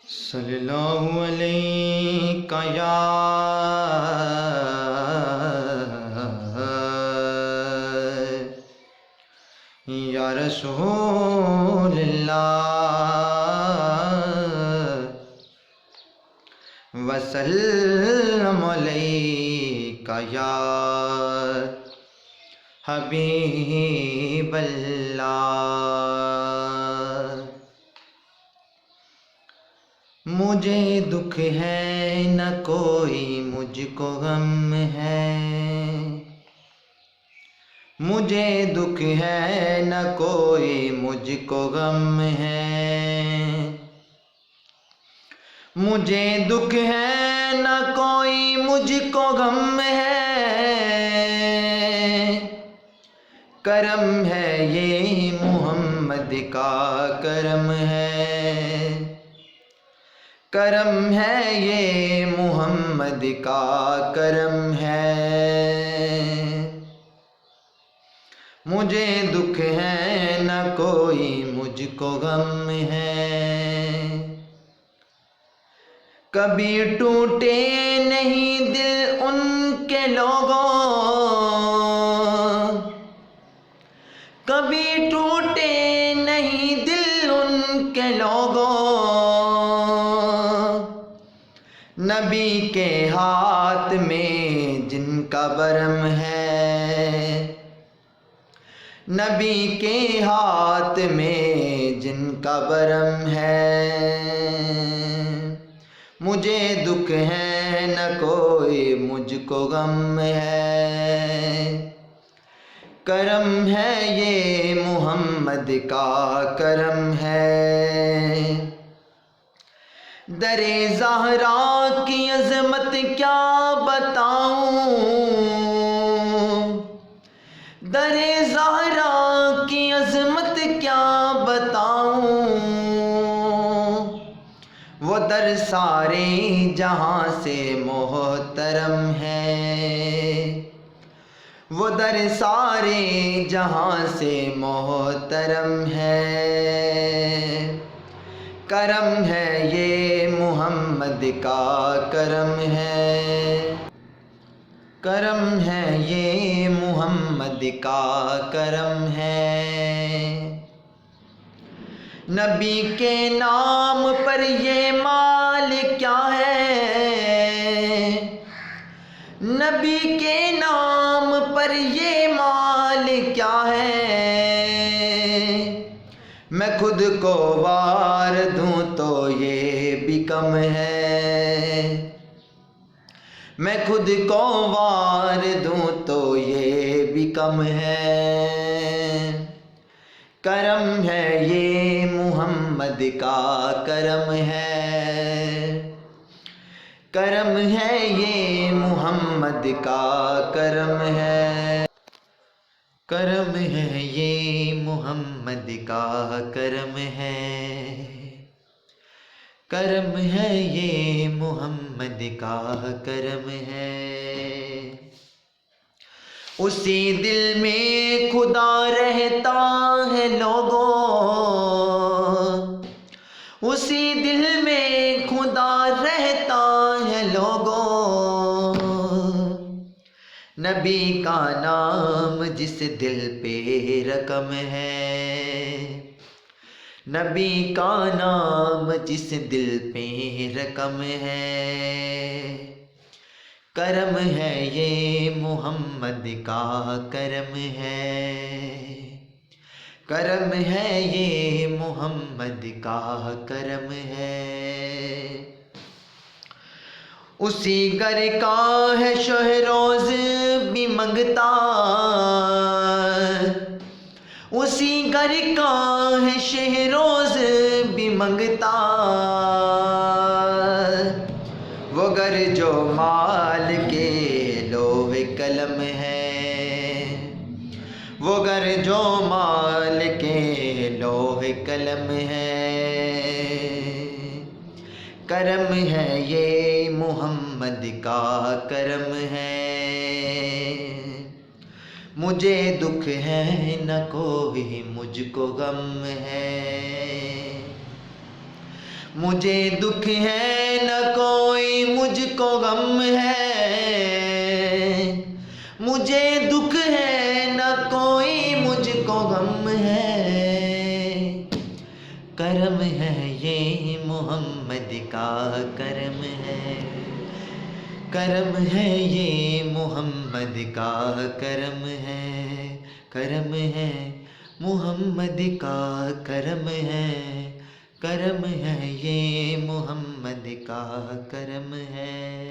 सल्लल्लाहु अलैका या रसूलल्लाह वसल्लम अलैका या हबीबल्लाह। मुझे दुख है न कोई मुझको गम है, मुझे दुख है न कोई मुझको गम है, मुझे दुख है न कोई मुझको गम है। करम है ये मोहम्मद का करम है, करम है ये मोहम्मद का करम है। मुझे दुख है न कोई मुझको गम है, कभी टूटे नहीं दिल उनके लोगों, कभी टूटे नहीं दिल उनके लोगों। नबी के हाथ में जिनका बरम है, नबी के हाथ में जिनका बरम है। मुझे दुख है न कोई मुझको गम है, करम है ये मोहम्मद का करम है। दरे ज़हरा की अज़मत क्या बताऊं, दरे ज़हरा की अज़मत क्या बताऊं। वो दर सारे जहां से मोहतरम है, वो दर सारे जहां से मोहतरम है। करम है ये मोहम्मद का करम है, करम है ये मोहम्मद का करम है। नबी के नाम पर ये माल क्या है, नबी के नाम पर ये माल क्या है। मैं खुद को वार दूं तो ये भी कम है, मैं खुद को वार दूं तो ये भी कम है। करम है ये मोहम्मद का करम है, करम है ये मोहम्मद का करम है, करम है ये मोहम्मद का करम है, करम है ये मोहम्मद का करम है। उसी दिल में खुदा रहता है लोगों, उसी दिल में खुदा रहता है लोगों। नबी का नाम जिस दिल पे रकम है, नबी का नाम जिस दिल पे रकम है। करम है ये मोहम्मद का करम है, करम है ये मोहम्मद का करम है। उसी घर का है शहरोज भी मंगता, उसी घर का है शहरोज भी मंगता। वो घर जो माल के लोहे कलम है, वो घर जो माल के लोहे कलम है। करम है ये मोहम्मद का करम है। मुझे दुख है न कोई मुझको गम है, मुझे दुख है न कोई मुझको गम है, मुझे दुख है न कोई मुझको गम है। करम है ये मोहम्मद का करम है, करम है ये मोहम्मद का करम है, करम है मोहम्मद का करम है, करम है ये मोहम्मद का करम है।